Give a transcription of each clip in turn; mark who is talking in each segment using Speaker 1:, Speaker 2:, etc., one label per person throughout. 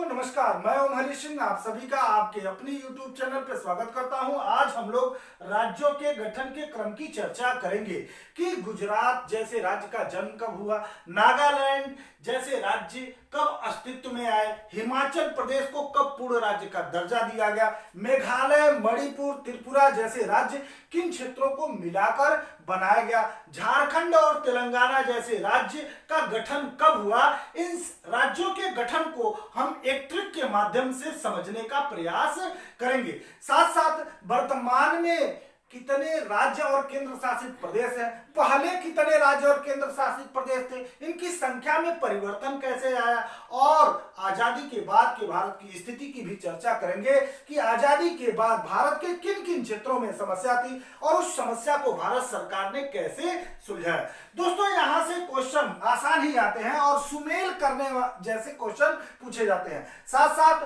Speaker 1: दोस्तों नमस्कार, मैं ओम हरी सिंह आप सभी का आपके अपनी YouTube चैनल पर स्वागत करता हूं। आज हम लोग राज्यों के गठन के क्रम की चर्चा करेंगे कि गुजरात जैसे राज्य का जन्म कब हुआ, नागालैंड जैसे राज्य कब अस्तित्व में आए, हिमाचल प्रदेश को कब पूर्ण राज्य का दर्जा दिया गया, मेघालय, मणिपुर, त्रिपुरा जैसे राज्य किन क्षेत्रों को मिलाकर बनाया गया, झारखंड और तेलंगाना जैसे राज्य का गठन कब हुआ। इन राज्यों के गठन को हम एक ट्रिक के माध्यम से समझने का प्रयास करेंगे। साथ साथ वर्तमान में कितने राज्य और केंद्र शासित प्रदेश हैं, पहले कितने राज्य और केंद्र शासित प्रदेश थे, इनकी संख्या में परिवर्तन कैसे आया और आजादी के बाद के भारत की स्थिति की भी चर्चा करेंगे कि आजादी के बाद भारत के किन किन क्षेत्रों में समस्या थी और उस समस्या को भारत सरकार ने कैसे सुलझाया। दोस्तों यहां से क्वेश्चन आसान ही आते हैं और सुमेल करने जैसे क्वेश्चन पूछे जाते हैं। साथ साथ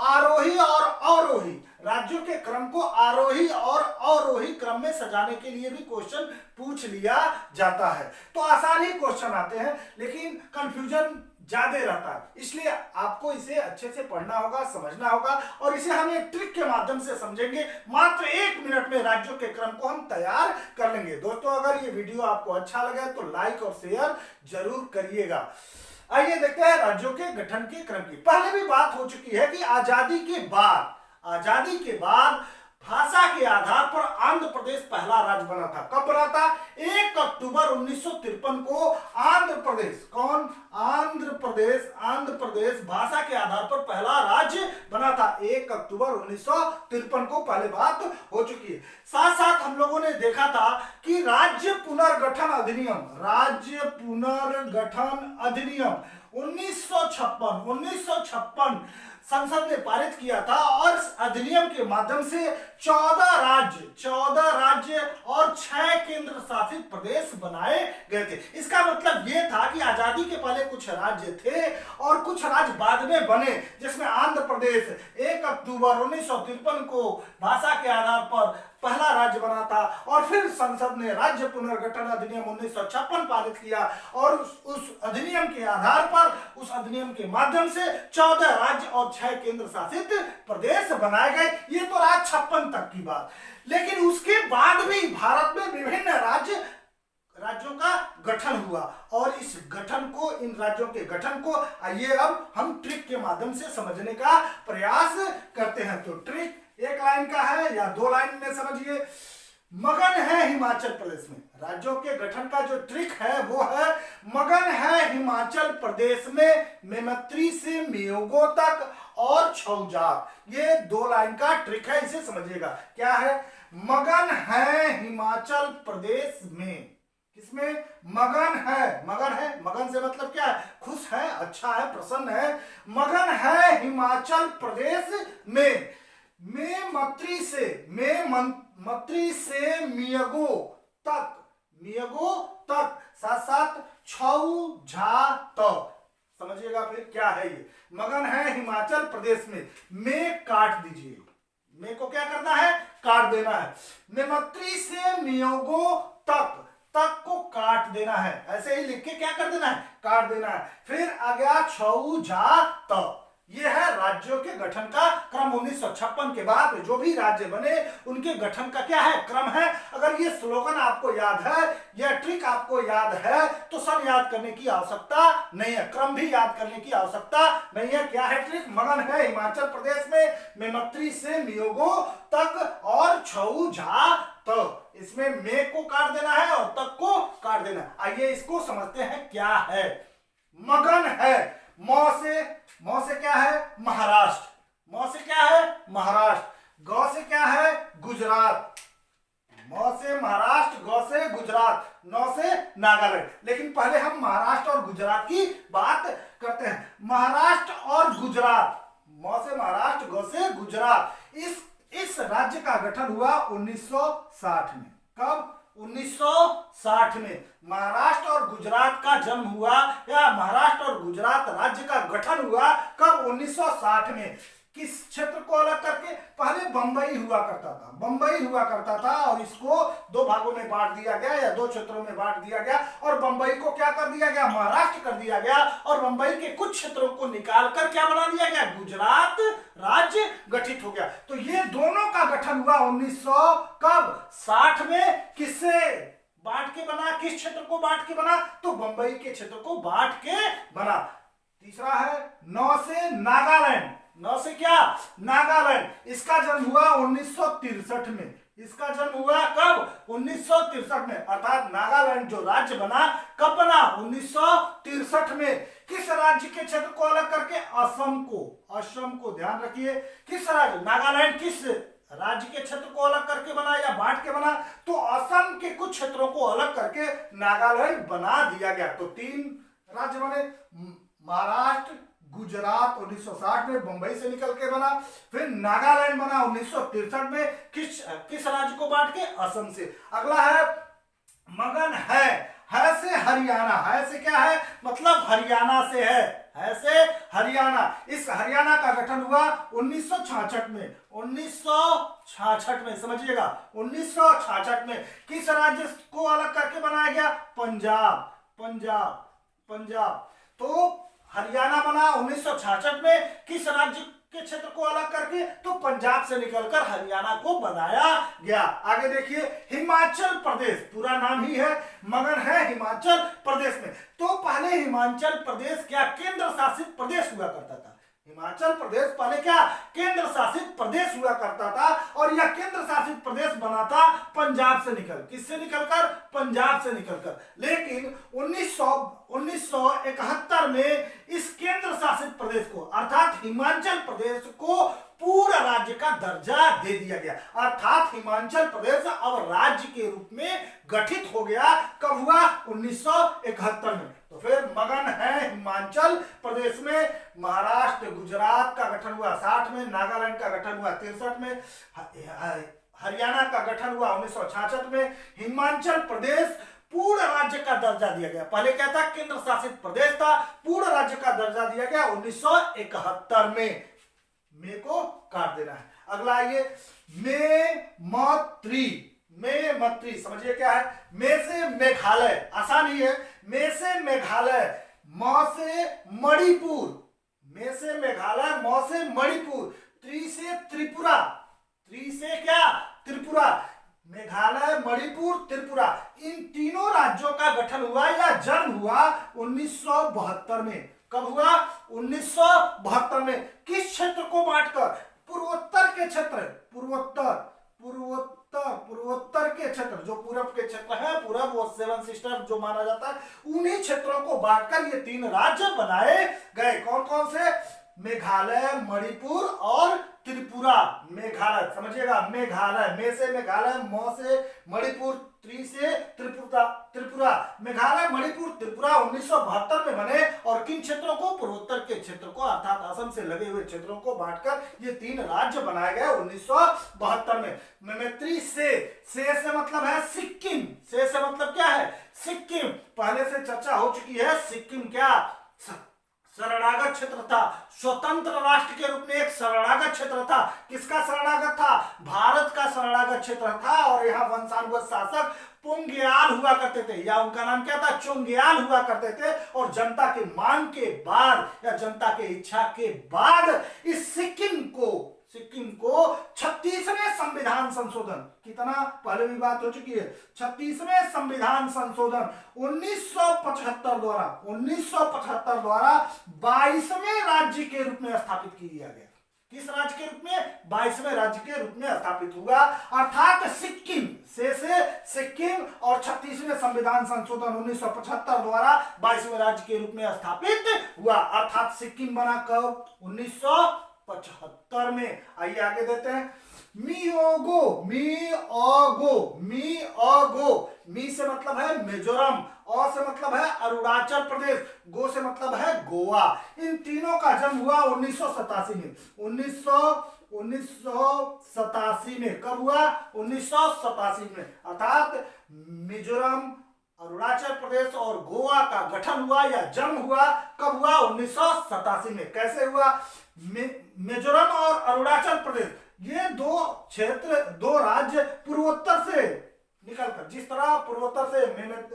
Speaker 1: आरोही और अवरोही राज्यों के क्रम को आरोही और अवरोही क्रम में सजाने के लिए भी क्वेश्चन पूछ लिया जाता है। तो आसान ही क्वेश्चन आते हैं लेकिन कंफ्यूजन ज्यादा रहता है, इसलिए आपको इसे अच्छे से पढ़ना होगा, समझना होगा और इसे हम एक ट्रिक के माध्यम से समझेंगे। मात्र 1 मिनट में राज्यों के क्रम को हम तैयार कर लेंगे। दोस्तों अगर ये वीडियो आपको अच्छा लगे तो लाइक और शेयर जरूर करिएगा। आइए देखते हैं राज्यों के गठन के क्रम की। पहले भी बात हो चुकी है कि आजादी के बाद भाषा के आधार पर आंध्र प्रदेश पहला राज्य बना था। कब बना था? 1 अक्टूबर 1953 को आंध्र प्रदेश भाषा के आधार पर पहला राज्य बना था। 1 अक्टूबर 1953 को पहले बात हो चुकी है। साथ साथ हम लोगों ने देखा था कि राज्य पुनर्गठन अधिनियम 1956 संसद ने पारित किया था और इस अधिनियम के माध्यम से 14 राज्य और 6 केंद्र शासित प्रदेश बनाए गए थे। इसका मतलब यह था कि आजादी के पहले कुछ राज्य थे और कुछ राज्य बाद में बने, जिसमें आंध्र प्रदेश 1 अक्टूबर 1953 को भाषा के आधार पर पहला राज्य बना था और फिर संसद ने राज्य पुनर्गठन अधिनियम 1956 पारित किया और उस अधिनियम के आधार पर उस अधिनियम के माध्यम से 14 राज्य और 6 केंद्र शासित प्रदेश बनाए गए। ये तो रहा 56 तक की बात, लेकिन उसके बाद भी भारत में विभिन्न राज्यों का गठन हुआ और इन राज्यों के गठन को आइए अब हम ट्रिक के माध्यम से समझने का प्रयास करते हैं। तो ट्रिक एक लाइन का है या 2 लाइन में समझिए। मगन है हिमाचल प्रदेश में, राज्यों के गठन का जो ट्रिक है वो है मगन है हिमाचल प्रदेश में मेमत्री से मियोगो तक और छौजात। ये 2 लाइन का ट्रिक है, इसे समझिएगा। क्या है? मगन है हिमाचल प्रदेश में, किसमें? मगन से मतलब क्या है? खुश है, अच्छा है, प्रसन्न है। मगन है हिमाचल प्रदेश में मत्री से मियोगो तक साथ साथ छौजात। समझिएगा फिर क्या है ये। मगन है हिमाचल प्रदेश में काट दीजिए, में को क्या करना है? काट देना है। मेमत्री से मियोगो तक को काट देना है, ऐसे ही लिख के क्या कर देना है? काट देना है। फिर आ गया छौजात। ये है राज्यों के गठन का क्रम। 1956 के बाद जो भी राज्य बने उनके गठन का क्या है? क्रम है। अगर ये स्लोगन आपको याद है, यह ट्रिक आपको याद है तो सन याद करने की आवश्यकता नहीं है, क्रम भी याद करने की आवश्यकता नहीं है। क्या है ट्रिक? मगन है हिमाचल प्रदेश में मेमत्री से मियोगो तक और छौजात। इसमें में को काट देना है और तक को काट देना है। आइए इसको समझते हैं क्या है। मगन है, मौ से क्या है? महाराष्ट्र। मौ से क्या है? महाराष्ट्र। गौ से क्या है? गुजरात। मौ से महाराष्ट्र, गौ से गुजरात, नौ से नागालैंड। लेकिन पहले हम महाराष्ट्र और गुजरात की बात करते हैं। महाराष्ट्र और गुजरात, मौ से महाराष्ट्र, गौ से गुजरात। इस राज्य का गठन हुआ 1960 में। कब? 1960 में महाराष्ट्र और गुजरात का जन्म हुआ या महाराष्ट्र और गुजरात राज्य का गठन हुआ। कब? 1960 में। किस क्षेत्र को अलग करके? पहले बंबई हुआ करता था, बंबई हुआ करता था और इसको दो भागों में बांट दिया गया या दो क्षेत्रों में बांट दिया गया और बंबई को क्या कर दिया गया? महाराष्ट्र कर दिया गया और बंबई के कुछ क्षेत्रों को निकालकर क्या बना दिया गया? गुजरात राज्य गठित हो गया। तो ये दोनों का गठन हुआ 1900 कब? 60 में। किससे बांट के बना? किस क्षेत्र को बांट के बना? तो बंबई के क्षेत्र को बांट के बना। तीसरा है 9 से नागालैंड। 9 से क्या? नागालैंड। इसका जन्म हुआ 1963 में। इसका जन्म हुआ कब? 1963 में। अर्थात नागालैंड जो राज्य बना कब बना? 1963 में। किस राज्य के क्षेत्र को अलग करके? असम को। असम को ध्यान रखिए। किस राज्य? नागालैंड किस राज्य के क्षेत्र को अलग करके बना या बांट के बना? तो असम के कुछ क्षेत्रों को अलग करके नागालैंड बना दिया गया। तो 3 राज्य बने, महाराष्ट्र, गुजरात 1960 में बंबई से निकल के बना, फिर नागालैंड बना 1963 में। किस राज्य को बांट के? असम से। अगला है मगन है से हरियाणा। है से क्या है? मतलब हरियाणा से है से हरियाणा। इस हरियाणा का गठन हुआ 1966 में। 1966 में, समझिएगा 1966 में। किस राज्य को अलग करके बनाया गया? पंजाब। तो हरियाणा बना 1966 में। किस राज्य के क्षेत्र को अलग करके? तो पंजाब से निकलकर हरियाणा को बनाया गया। आगे देखिए हिमाचल प्रदेश, पूरा नाम ही है, मगन है हिमाचल प्रदेश में। तो पहले हिमाचल प्रदेश क्या केंद्र शासित प्रदेश हुआ करता था? हिमाचल प्रदेश पहले क्या? केंद्र शासित प्रदेश हुआ करता था और यह केंद्र शासित प्रदेश बना था पंजाब से निकल। किससे निकलकर? पंजाब से निकलकर। लेकिन 1971 में इस केंद्र शासित प्रदेश को अर्थात हिमाचल प्रदेश को पूर्ण राज्य का दर्जा दे दिया गया। अर्थात हिमाचल प्रदेश अब राज्य के रूप में गठित हो गया। कब हुआ? 1971 में। तो फिर मगन है हिमाचल प्रदेश में। महाराष्ट्र, गुजरात का गठन हुआ 60 में, नागालैंड का गठन हुआ 63 में, हरियाणा का गठन हुआ 1966 में। हिमाचल प्रदेश पूर्ण राज्य का दर्जा दिया गया। पहले क्या था? केंद्र शासित प्रदेश था। पूर्ण राज्य का दर्जा दिया गया 1971 में। मे को काट देना है। अगला आइए मेमत्री, समझिए क्या है? मे से मेघालय, आसान ही है। मे से मेघालय, म से मणिपुर, मे से मेघालय, म से मणिपुर, त्रि से त्रिपुरा, त्रि से क्या? त्रिपुरा। मेघालय, मणिपुर, त्रिपुरा, इन तीनों राज्यों का गठन हुआ या जन्म हुआ 1972 में। कब हुआ? 1972 में। किस क्षेत्र को बांटकर? पूर्वोत्तर के क्षेत्र, पूर्वोत्तर के क्षेत्र, जो पूरब के क्षेत्र है, पूरब वो 7 सिस्टर जो माना जाता है, उन्हीं क्षेत्रों को बांटकर ये 3 राज्य बनाए गए। कौन कौन से? मेघालय, मणिपुर और त्रिपुरा। मेघालय, समझिएगा मेघालय, मे से मेघालय, म से मणिपुर, त्रि से त्रिपुरा। मेघालय, मणिपुर, त्रिपुरा 1972 में बने और किन क्षेत्रों को? पूर्वोत्तर के क्षेत्र को अर्थात असम से लगे हुए क्षेत्रों को बांटकर ये 3 राज्य बनाए गए 1972 में। मेमैत्री से मतलब है सिक्किम। से मतलब क्या है? सिक्किम। पहले से चर्चा हो चुकी है। सिक्किम क्या? शरणागत क्षेत्र था। स्वतंत्र राष्ट्र के रूप में एक शरणागत क्षेत्र था। किसका शरणागत था? भारत का शरणागत क्षेत्र था और यहाँ वंशानुगत शासक पोंग्याल हुआ करते थे, या उनका नाम क्या था? चोंग्याल हुआ करते थे। और जनता के मांग के बाद या जनता के इच्छा के बाद इस सिक्किम को 36वें संविधान संशोधन, कितना पहले भी बात हो चुकी है, 36वें संविधान संशोधन 1975 द्वारा 22वें राज्य के रूप में स्थापित किया गया। किस राज्य के रूप में? 22वें राज्य के रूप में स्थापित हुआ। अर्थात सिक्किम से सिक्किम और 36वें संविधान संशोधन 1975 द्वारा 22वें राज्य के रूप में स्थापित हुआ। अर्थात सिक्किम बना कब? 1975 में। आइए आगे देते हैं। मी से मतलब है मिजोरम, अ से मतलब है अरुणाचल प्रदेश, गो से मतलब है गोवा। इन तीनों का जन्म हुआ 1987 में। 1987 में। कब हुआ? 1987 में। अर्थात मिजोरम, अरुणाचल प्रदेश और गोवा का गठन हुआ या जन्म हुआ कब हुआ? 1987 में। कैसे हुआ? मिजोरम और अरुणाचल प्रदेश ये दो क्षेत्र, दो राज्य पूर्वोत्तर से निकलकर, जिस तरह पूर्वोत्तर से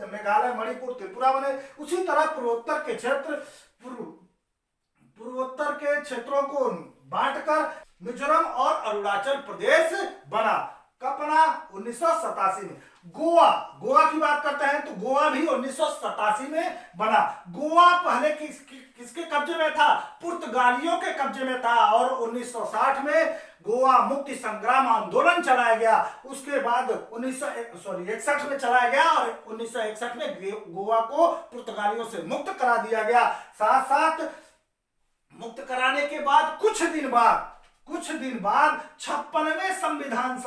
Speaker 1: मेघालय, मणिपुर, त्रिपुरा बने, उसी तरह पूर्वोत्तर के क्षेत्र, पूर्वोत्तर के क्षेत्रों को बांटकर मिजोरम और अरुणाचल प्रदेश बना। कब बना? 1987 में। गोवा की बात करते हैं तो गोवा भी 1987 में बना। गोवा पहले किसके कब्जे में था? पुर्तगालियों के कब्जे में था और 1960 में गोवा मुक्ति संग्राम आंदोलन चलाया गया। उसके बाद 1961 में चलाया गया और 1961 में गोवा को पुर्तगालियों से मुक्त करा दिया गया। साथ साथ मुक्त कराने के बाद कुछ दिन बाद 56वें संविधान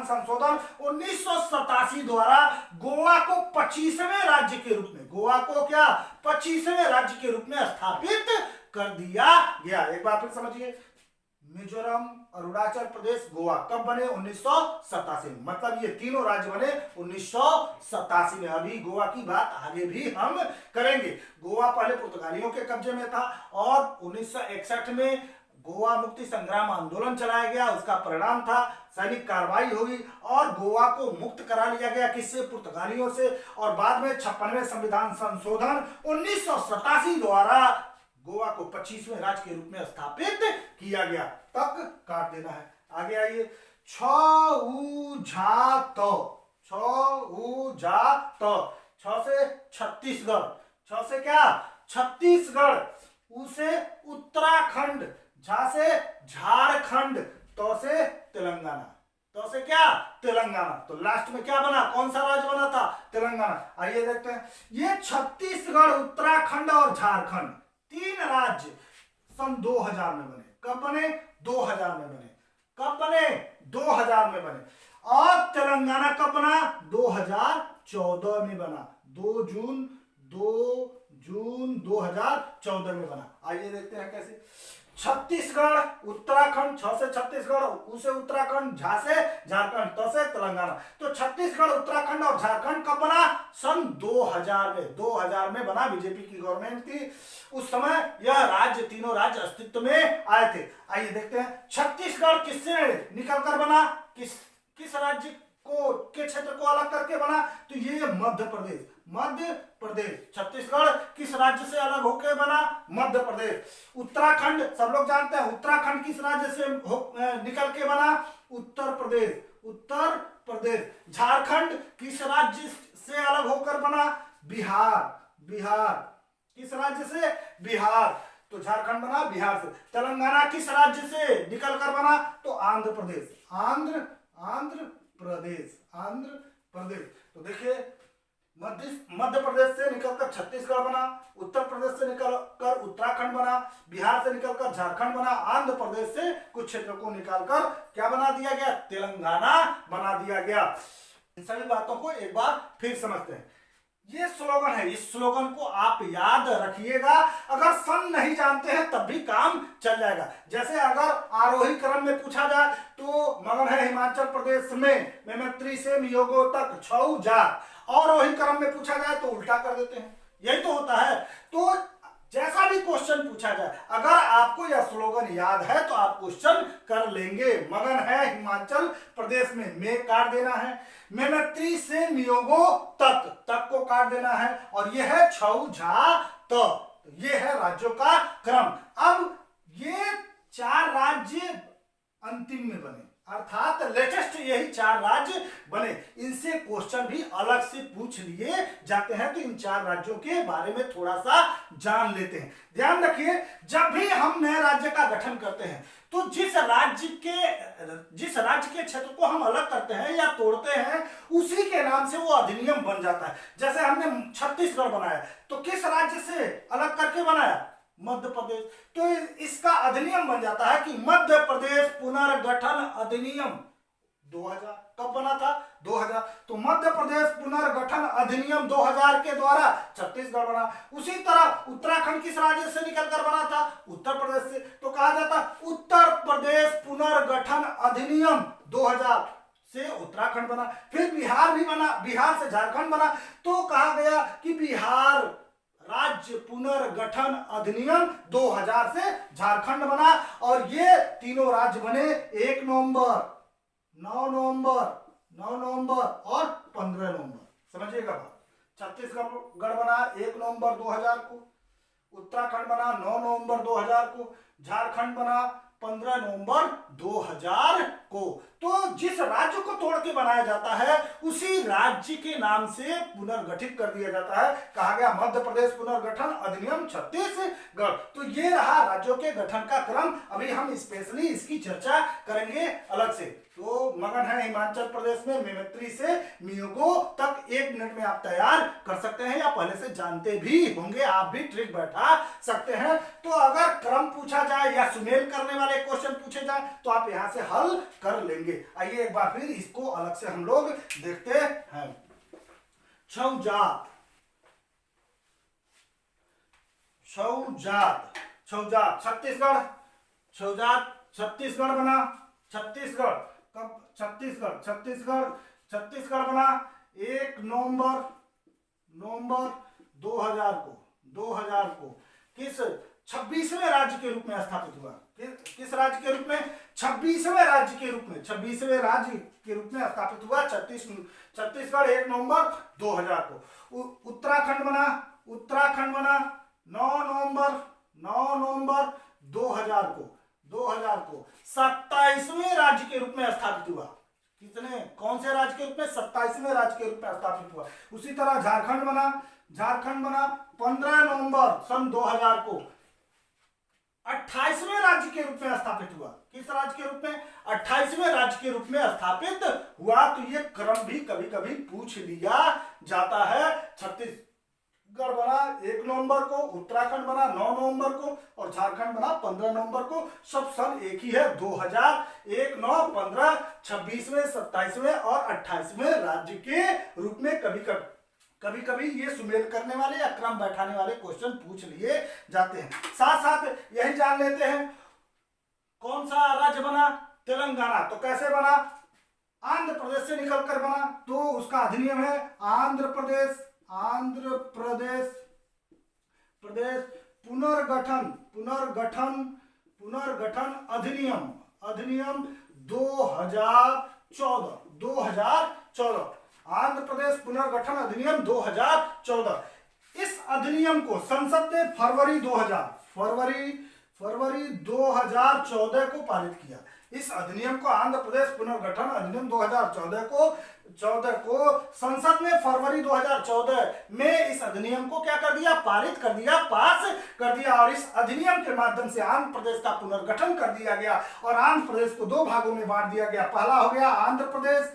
Speaker 1: संशोधन 1987 द्वारा गोवा को 25वें राज्य के रूप में, गोवा को क्या 25वें राज्य के रूप में स्थापित कर दिया गया। एक बार फिर समझिए, मिजोरम, अरुणाचल प्रदेश, गोवा कब बने? 1987 में। मतलब ये तीनों राज्य बने 1987 में। अभी गोवा की बात आगे भी हम करेंगे। गोवा पहले पुर्तगालियों के कब्जे में था और 1961 में गोवा मुक्ति संग्राम आंदोलन चलाया गया। उसका परिणाम था सैनिक कार्रवाई हुई और गोवा को मुक्त करा लिया गया। किससे? पुर्तगालियों से। और बाद में 56वें संविधान संशोधन 1987 द्वारा गोवा को 25वें राज्य के रूप में स्थापित किया गया। तक काट देना है। आगे आइए, छ से छत्तीसगढ़, छ से क्या? छत्तीसगढ़, उ से उत्तराखंड, झा से झारखंड, तो से तेलंगाना, तो से क्या? तेलंगाना। तो लास्ट में क्या बना? कौन सा राज्य बना था? तेलंगाना। आइए देखते हैं, ये छत्तीसगढ़, उत्तराखंड और झारखंड तीन राज्य सन 2000 में बने। कब बने? 2000 में बने। कब बने? 2000 में बने। और तेलंगाना कब बना? 2014 में बना। 2 जून 2014 में बना। आइए देखते हैं कैसे। छत्तीसगढ़, उत्तराखंड, छ से छत्तीसगढ़, उ से उत्तराखंड, झा से झारखंड, त से तेलंगाना। तो छत्तीसगढ़, उत्तराखंड और झारखंड कब बना? सन 2000 में। 2000 में बना। बीजेपी की गवर्नमेंट थी उस समय। यह राज्य, तीनों राज्य अस्तित्व में आए थे। आइए देखते हैं, छत्तीसगढ़ किससे निकलकर बना? किस राज्य को के क्षेत्र को अलग करके बना? तो ये मध्य प्रदेश। छत्तीसगढ़ किस राज्य से अलग होकर बना? मध्य प्रदेश। उत्तराखंड सब लोग जानते हैं, उत्तराखंड किस राज्य से निकल के बना? उत्तर प्रदेश। झारखंड किस राज्य से अलग होकर बना? बिहार। किस राज्य से? बिहार। तो झारखंड बना बिहार से। तेलंगाना किस राज्य से निकल कर बना? तो आंध्र प्रदेश। तो देखिए, मध्य प्रदेश से निकलकर छत्तीसगढ़ बना, उत्तर प्रदेश से निकलकर उत्तराखंड बना, बिहार से निकलकर झारखंड बना, आंध्र प्रदेश से कुछ क्षेत्रों को निकालकर क्या बना दिया गया? तेलंगाना बना दिया गया। इन सभी बातों को एक बार फिर समझते हैं। ये स्लोगन है, इस स्लोगन को आप याद रखिएगा। अगर सन नहीं जानते हैं तब भी काम चल जाएगा। जैसे अगर आरोही क्रम में पूछा जाए तो मगन है हिमाचल प्रदेश में, मेमत्री से मियोगो तक छऊ जा। और वही क्रम में पूछा जाए तो उल्टा कर देते हैं। यही तो होता है। तो जैसा भी क्वेश्चन पूछा जाए, अगर आपको यह स्लोगन याद है तो आप क्वेश्चन कर लेंगे। मगन है हिमाचल प्रदेश में काट देना है, मेमत्री से मियोगो तक को काट देना है, और यह है छऊ झा तो ये है राज्यों का क्रम। अब ये 4 राज्य अंतिम में बने, अर्थात लेटेस्ट यही 4 राज्य बने। इनसे क्वेश्चन भी अलग से पूछ लिए जाते हैं। तो इन 4 राज्यों के बारे में थोड़ा सा जान लेते हैं। ध्यान रखिए, जब भी हम नए राज्य का गठन करते हैं तो जिस राज्य के क्षेत्र को हम अलग करते हैं या तोड़ते हैं, उसी के नाम से वो अधिनियम बन जाता है। जैसे हमने छत्तीसगढ़ बनाया तो किस राज्य से अलग करके बनाया? मध्य प्रदेश। तो इसका अधिनियम बन जाता है कि मध्य प्रदेश पुनर्गठन अधिनियम 2000। कब बना था? 2000। तो मध्य प्रदेश पुनर्गठन अधिनियम 2000 के द्वारा छत्तीसगढ़ बना। उसी तरह उत्तराखंड किस राज्य से निकलकर बना था? उत्तर प्रदेश से। तो कहा जाता उत्तर प्रदेश पुनर्गठन अधिनियम 2000 से उत्तराखंड बना, फिर बिहार भी बना, बिहार से झारखंड बना। तो कहा गया कि बिहार राज्य पुनर्गठन अधिनियम 2000 से झारखंड बना, और ये तीनों राज्य बने 1 नवंबर, 9 नवंबर, 9 नवंबर और 15 नवंबर। समझिएगा बात। छत्तीसगढ़ बना 1 नवंबर 2000 को, उत्तराखंड बना 9 नवंबर 2000 को, झारखंड बना 15 नवंबर 2000 को। तो जिस राज्य को तोड़ के बनाया जाता है उसी राज्य के नाम से पुनर्गठित कर दिया जाता है। कहा गया मध्य प्रदेश पुनर्गठन अधिनियम छत्तीसगढ़। तो ये रहा राज्यों के गठन का क्रम। अभी हम स्पेशली इसकी चर्चा करेंगे अलग से। तो मगन है हिमाचल प्रदेश में मेमेत्री से मियोगो तक 1 मिनट में आप तैयार कर सकते हैं, या पहले से जानते भी होंगे, आप भी ट्रिक बैठा सकते हैं। तो अगर क्रम पूछा जाए या सुमेल करने वाले क्वेश्चन पूछे जाए तो आप यहां से हल कर लेंगे। आइए एक बार फिर इसको अलग से हम लोग देखते हैं। छौजात, छौजात, छौजात छत्तीसगढ़, छौजात छत्तीसगढ़ बना। छत्तीसगढ़ कब? छत्तीसगढ़, छत्तीसगढ़, छत्तीसगढ़ बना 1 नवंबर 2000 को, 2000 को किस 26वें राज्य के रूप में स्थापित हुआ। किस राज्य के रूप में? 26वें राज्य के रूप में, 26वें राज्य के रूप में स्थापित हुआ छत्तीसगढ़ 1 नवंबर 2000 को। उत्तराखंड बना, उत्तराखंड बना 9 नवंबर 2000 को, 2000 को 27वें राज्य के रूप में स्थापित हुआ। कितने, कौन से राज्य के रूप में? 27वें राज्य के रूप में स्थापित हुआ। उसी तरह झारखंड बना, झारखंड बना 15 नवंबर सन 2000 को 28वें राज्य के रूप में स्थापित हुआ। किस राज्य के रूप में? 28वें राज्य के रूप में स्थापित हुआ। तो ये क्रम भी कभी कभी पूछ लिया जाता है। छत्तीसगढ़ बना 1 नवंबर को, उत्तराखंड बना 9 नवंबर को और झारखंड बना 15 नवंबर को। सब सन एक ही है, 2000, 1, 9, 15, 26वें, 27वें और 28वें राज्य के रूप में कभी कभी ये सुमेल करने वाले या क्रम बैठाने वाले क्वेश्चन पूछ लिए जाते हैं। साथ साथ यही जान लेते हैं कौन सा राज्य बना? तेलंगाना। तो कैसे बना? आंध्र प्रदेश से निकलकर बना, तो उसका अधिनियम है आंध्र प्रदेश पुनर्गठन अधिनियम 2014। आंध्र प्रदेश पुनर्गठन अधिनियम 2014। इस अधिनियम को संसद ने फरवरी 2014 को पारित किया। इस अधिनियम को आंध्र प्रदेश पुनर्गठन अधिनियम 2014 को संसद ने फरवरी 2014 में इस अधिनियम को क्या कर दिया? पारित कर दिया, पास कर दिया। और इस अधिनियम के माध्यम से आंध्र प्रदेश का पुनर्गठन कर दिया गया और आंध्र प्रदेश को 2 भागों में बांट दिया गया। पहला हो गया आंध्र प्रदेश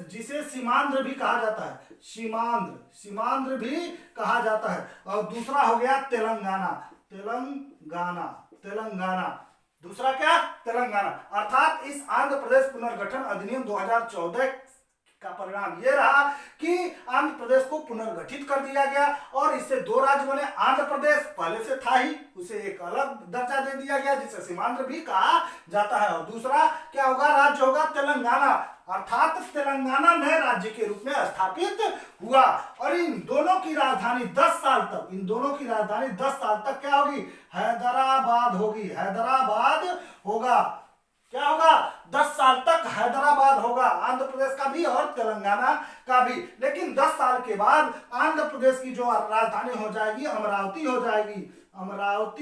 Speaker 1: जिसे सीमांध्र भी कहा जाता है, सीमांध्र भी कहा जाता है। और दूसरा हो गया तेलंगाना। दूसरा क्या? तेलंगाना। अर्थात इस आंध्र प्रदेश पुनर्गठन अधिनियम 2014 का परिणाम यह रहा कि आंध्र प्रदेश को पुनर्गठित कर दिया गया और इससे 2 राज्य बने। आंध्र प्रदेश पहले से था ही, उसे एक अलग दर्जा दे दिया गया जिसे सीमांध्र भी कहा जाता है। और दूसरा क्या होगा? राज्य होगा तेलंगाना। अर्थात तेलंगाना नए राज्य के रूप में स्थापित हुआ। और इन दोनों की राजधानी 10 साल तक क्या होगी? हैदराबाद होगी। हैदराबाद होगा। क्या होगा? 10 साल तक हैदराबाद होगा, आंध्र प्रदेश का भी और तेलंगाना का भी। लेकिन 10 साल के बाद आंध्र प्रदेश की जो राजधानी हो जाएगी अमरावती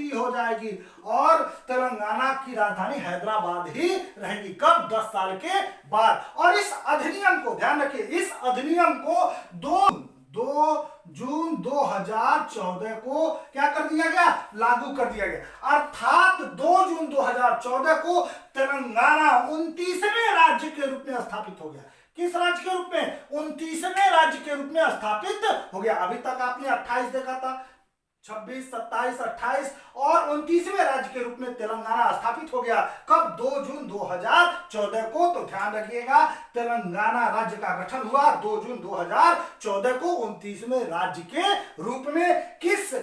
Speaker 1: हो जाएगी और तेलंगाना की राजधानी हैदराबाद ही रहेगी। कब? 10 साल के बाद। और इस अधिनियम को ध्यान रखिए, इस अधिनियम को 2 जून 2014 को क्या कर दिया गया? लागू कर दिया गया। अर्थात 2 जून 2014 को तेलंगाना 29वें राज्य के रूप में स्थापित हो गया। किस राज्य के रूप में? 29वें राज्य के रूप में स्थापित हो गया। अभी तक आपने 28 देखा था, 26, 27, 28 और 29वें राज्य के रूप में तेलंगाना स्थापित हो गया। कब? 2 जून 2014 को। तो ध्यान रखिएगा, तेलंगाना राज्य का गठन हुआ 2 जून 2014 को 29वें राज्य के रूप में। किस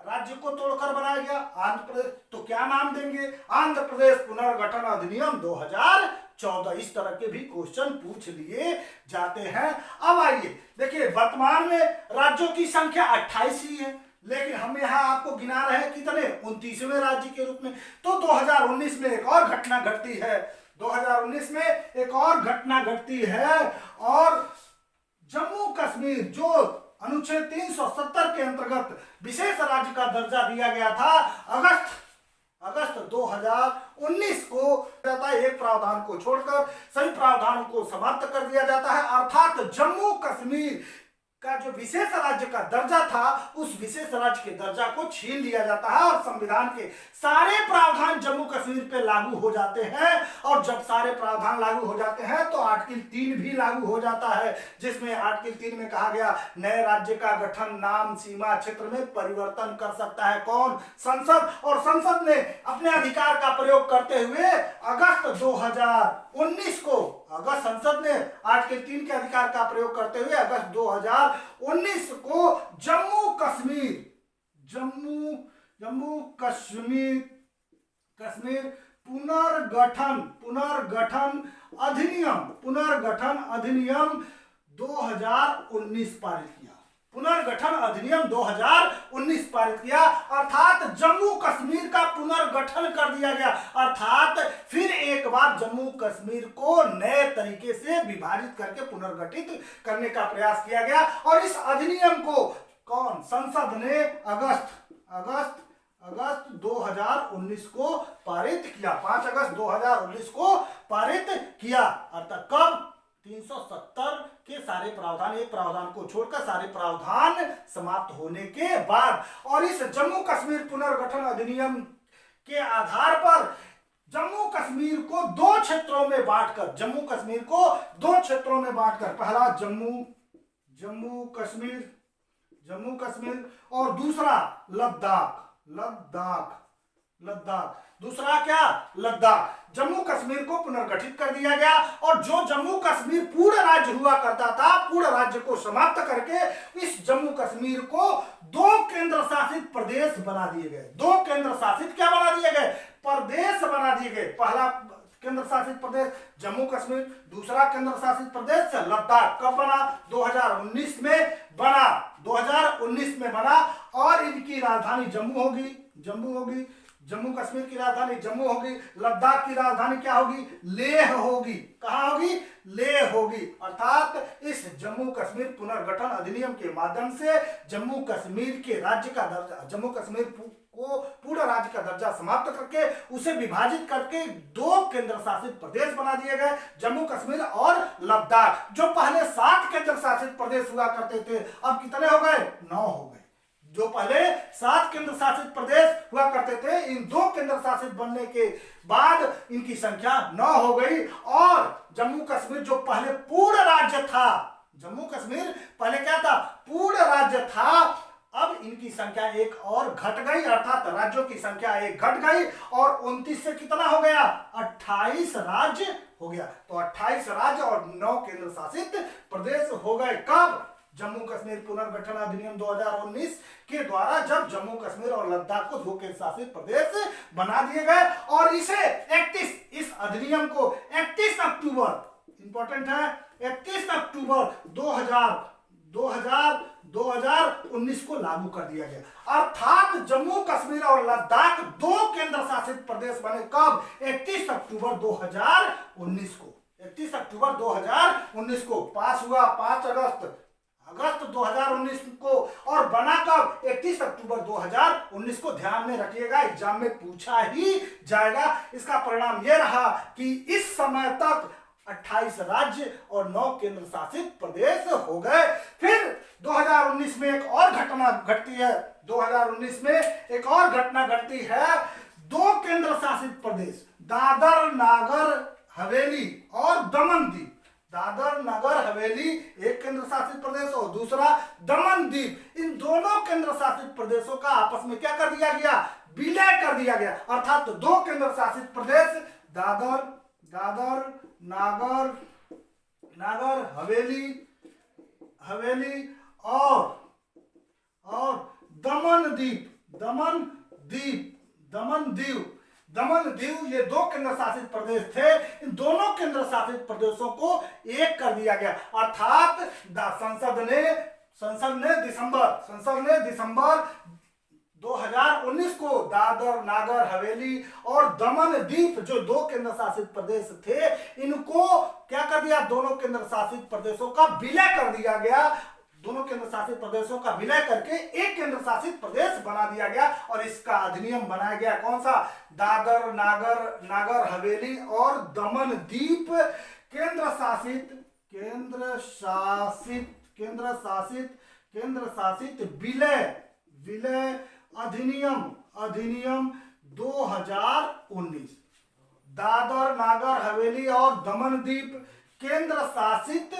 Speaker 1: राज्य को तोड़कर बनाया गया आंध्र प्रदेश, तो क्या नाम देंगे? आंध्र प्रदेश पुनर्गठन अधिनियम 2014। इस तरह के भी क्वेश्चन पूछ लिए जाते हैं। अब आइए देखिए, वर्तमान में राज्यों की संख्या 28 ही है, लेकिन हम यहाँ आपको गिना रहे हैं कितने, 29वें राज्य के रूप में। तो 2019 में एक और घटना घटती है, 2019 में एक और घटना घटती है, और जम्मू कश्मीर जो अनुच्छेद 370 के अंतर्गत विशेष राज्य का दर्जा दिया गया था, अगस्त 2019 को जाता है, एक प्रावधान को छोड़कर सभी प्रावधानों को समाप्त कर दिया जाता है, अर्थात जम्मू कश्मीर का जो विशेष राज्य का दर्जा था, उस विशेष राज्य के दर्जा को छीन लिया जाता है और संविधान के सारे प्रावधान जम्मू कश्मीर पे लागू हो जाते हैं। और जब सारे प्रावधान लागू हो जाते हैं तो आर्टिकल 3 भी लागू हो जाता है, जिसमें आर्टिकल 3 में कहा गया नए राज्य का गठन नाम सीमा क्षेत्र में परिवर्तन कर सकता है कौन? संसद। और संसद ने अपने अधिकार का प्रयोग करते हुए अगस्त 2019 को, अगस्त संसद ने आर्टिकल 3 के अधिकार का प्रयोग करते हुए अगस्त 2019 को जम्मू कश्मीर पुनर्गठन अधिनियम 2019 पारित किया। पुनर्गठन अधिनियम 2019 पारित किया, अर्थात जम्मू कश्मीर का पुनर्गठन कर दिया गया, अर्थात फिर एक बार जम्मू कश्मीर को नए तरीके से विभाजित करके पुनर्गठित करने का प्रयास किया गया। और इस अधिनियम को कौन? संसद ने अगस्त 2019 को पारित किया, 5 अगस्त 2019 को पारित किया। अर्थात कब? 370 के सारे प्रावधान, एक प्रावधान को छोड़कर सारे प्रावधान समाप्त होने के बाद। और इस जम्मू कश्मीर पुनर्गठन अधिनियम के आधार पर जम्मू कश्मीर को दो क्षेत्रों में बांटकर, पहला जम्मू कश्मीर और दूसरा लद्दाख। दूसरा क्या? लद्दाख। जम्मू कश्मीर को पुनर्गठित कर दिया गया, और जो जम्मू कश्मीर पूर्ण राज्य हुआ करता था, पूर्ण राज्य को समाप्त करके इस जम्मू कश्मीर को 2 केंद्र शासित प्रदेश बना दिए गए। 2 केंद्र शासित क्या बना दिए गए? प्रदेश बना दिए गए। पहला केंद्र शासित प्रदेश जम्मू कश्मीर, दूसरा केंद्र शासित प्रदेश लद्दाख। कब बना? 2019 में बना, 2019 में बना। और इनकी राजधानी जम्मू होगी। जम्मू कश्मीर की राजधानी जम्मू होगी, लद्दाख की राजधानी क्या होगी? लेह होगी। कहां होगी? लेह होगी। अर्थात इस जम्मू कश्मीर पुनर्गठन अधिनियम के माध्यम से जम्मू कश्मीर के राज्य का दर्जा, जम्मू कश्मीर को पूर्ण राज्य का दर्जा समाप्त करके उसे विभाजित करके 2 केंद्र शासित प्रदेश बना दिए गए, जम्मू कश्मीर और लद्दाख। जो पहले 7 केंद्र शासित प्रदेश हुआ करते थे, अब कितने हो गए? 9 हो गए। जो पहले 7 केंद्र शासित प्रदेश हुआ करते थे, इन 2 केंद्र शासित बनने के बाद इनकी संख्या 9 हो गई। और जम्मू कश्मीर जो पहले पूर्ण राज्य था, जम्मू कश्मीर पहले क्या था? पूर्ण राज्य था। अब इनकी संख्या एक और घट गई, अर्थात राज्यों की संख्या एक घट गई, और 29 से कितना हो गया? 28 राज्य हो गया। तो 28 राज्य और 9 केंद्र शासित प्रदेश हो गए। कब? जम्मू कश्मीर पुनर्गठन अधिनियम 2019 के द्वारा, जब जम्मू कश्मीर और लद्दाख को 2 केंद्र शासित प्रदेश बना दिए गए। और इस अधिनियम को 31 अक्टूबर, इंपॉर्टेंट है, 31 अक्टूबर 2019 को लागू कर दिया गया। अर्थात जम्मू कश्मीर और लद्दाख 2 केंद्र शासित प्रदेश बने। कब? 31 अक्टूबर 2019 को। 31 अक्टूबर 2019 को पास हुआ 5 अगस्त 2019 को, और बना कब? 31 अक्टूबर 2019 को। ध्यान में रखिएगा, एग्जाम में पूछा ही जाएगा। इसका परिणाम यह रहा कि इस समय तक 28 राज्य और 9 केंद्र शासित प्रदेश हो गए। फिर 2019 में एक और घटना घटती है। 2019 में एक और घटना घटती है। 2 केंद्र शासित प्रदेश, दादर नागर हवेली और दमन द्वीप। दादर नगर हवेली एक केंद्र शासित प्रदेश और दूसरा दमन द्वीप, इन दोनों केंद्र शासित प्रदेशों का आपस में क्या कर दिया गया? विलय कर दिया गया। अर्थात 2 केंद्र शासित प्रदेश दादर नागर हवेली और दमन द्वीप दमन दीव ये दो केंद्र शासित प्रदेश थे। इन दोनों केंद्र शासित प्रदेशों को एक कर दिया गया, अर्थात संसद ने दिसंबर 2019 को दादर नागर हवेली और दमन दीप जो दो केंद्र शासित प्रदेश थे, इनको क्या कर दिया, दोनों केंद्र शासित प्रदेशों का विलय कर दिया गया। दोनों केंद्र शासित प्रदेशों का विलय करके एक केंद्र शासित प्रदेश बना दिया गया और इसका अधिनियम बनाया गया। कौन सा? दादर नागर हवेली और दमन दीप केंद्र शासित विलय अधिनियम 2019। दादर नागर हवेली और दमन दीप केंद्र शासित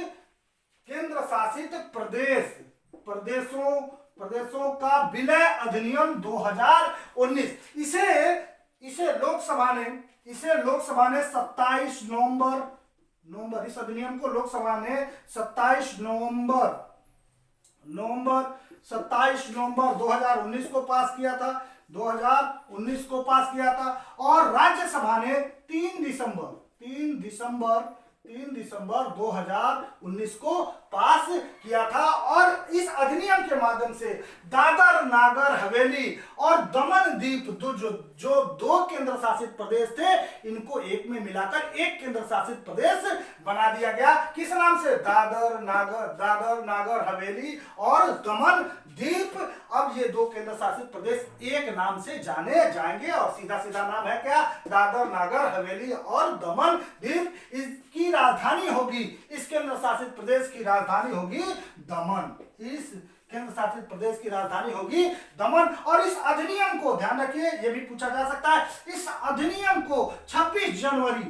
Speaker 1: प्रदेशों का विलय अधिनियम 2019। इसे लोकसभा ने 27 नवंबर इस अधिनियम को लोकसभा ने 27 नवंबर 2019 को पास किया था। 2019 को पास किया था और राज्यसभा ने 3 दिसंबर 2019 को पास किया था। और इस अधिनियम के माध्यम से दादर नागर हवेली और दमन दीप जो दो केंद्र शासित प्रदेश थे, इनको एक में मिलाकर एक केंद्र शासित प्रदेश बना दिया गया। किस नाम से? दादर नागर हवेली और दमन दीप। अब ये दो केंद्र शासित प्रदेश एक नाम से जाने जाएंगे और सीधा नाम है क्या? दादर नागर हवेली और दमन दीप। इसकी राजधानी होगी, इस केंद्र शासित प्रदेश की राजधानी होगी दमन। इस केंद्र शासित प्रदेश की राजधानी होगी दमन। और इस अधिनियम को ध्यान रखिए, यह भी पूछा जा सकता है, इस अधिनियम को 26 जनवरी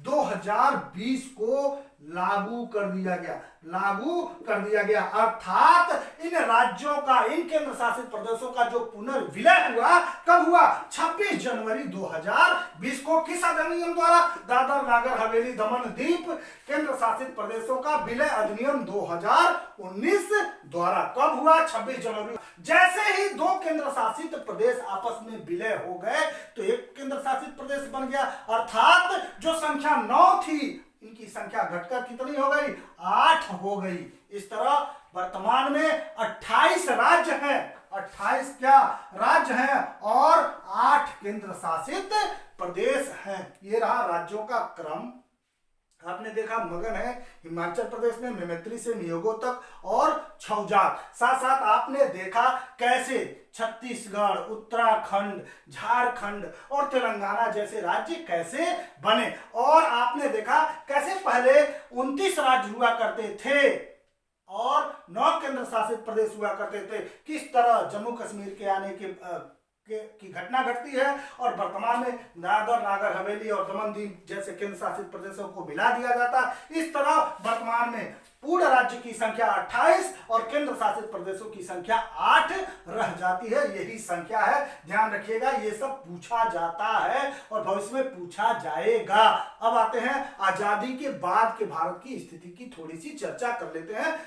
Speaker 1: 2020 को लागू कर दिया गया। अर्थात इन राज्यों का, इन केंद्र शासित प्रदेशों का जो पुनर्विलय हुआ, कब हुआ? 26 जनवरी 2020 को। किस अधिनियम द्वारा? दादर नागर हवेली दमन दीप केंद्र शासित प्रदेशों का विलय अधिनियम 2019 द्वारा। कब हुआ? 26 जनवरी। जैसे ही दो केंद्र शासित प्रदेश आपस में विलय हो गए तो एक केंद्र शासित प्रदेश बन गया, अर्थात जो संख्या 9 थी, इनकी संख्या घटकर कितनी हो गई? 8 हो गई। इस तरह वर्तमान में 28 राज्य हैं, 28 क्या राज्य हैं और 8 केंद्र शासित प्रदेश हैं। ये रहा राज्यों का क्रम। आपने देखा मगन है हिमाचल प्रदेश में, मेमेत्री से मियोगो तक और छौजात। साथ साथ आपने देखा कैसे छत्तीसगढ़, उत्तराखंड, झारखंड और तेलंगाना जैसे राज्य कैसे बने। और आपने देखा कैसे पहले 29 राज्य हुआ करते थे और 9 केंद्र शासित प्रदेश हुआ करते थे। किस तरह जम्मू कश्मीर के आने की घटना घटती है और वर्तमान में दादर नागर हवेली और दमन दीप जैसे केंद्र शासित प्रदेशों को मिला दिया जाता है। इस तरह वर्तमान में पूर्ण राज्य की संख्या 28 और केंद्र शासित प्रदेशों की संख्या 8 रह जाती है। यही संख्या है, ध्यान रखिएगा। ये सब पूछा जाता है और भविष्य में पूछा जाएगा। अब आते हैं आजादी के बाद के भारत की स्थिति की थोड़ी सी चर्चा कर लेते हैं।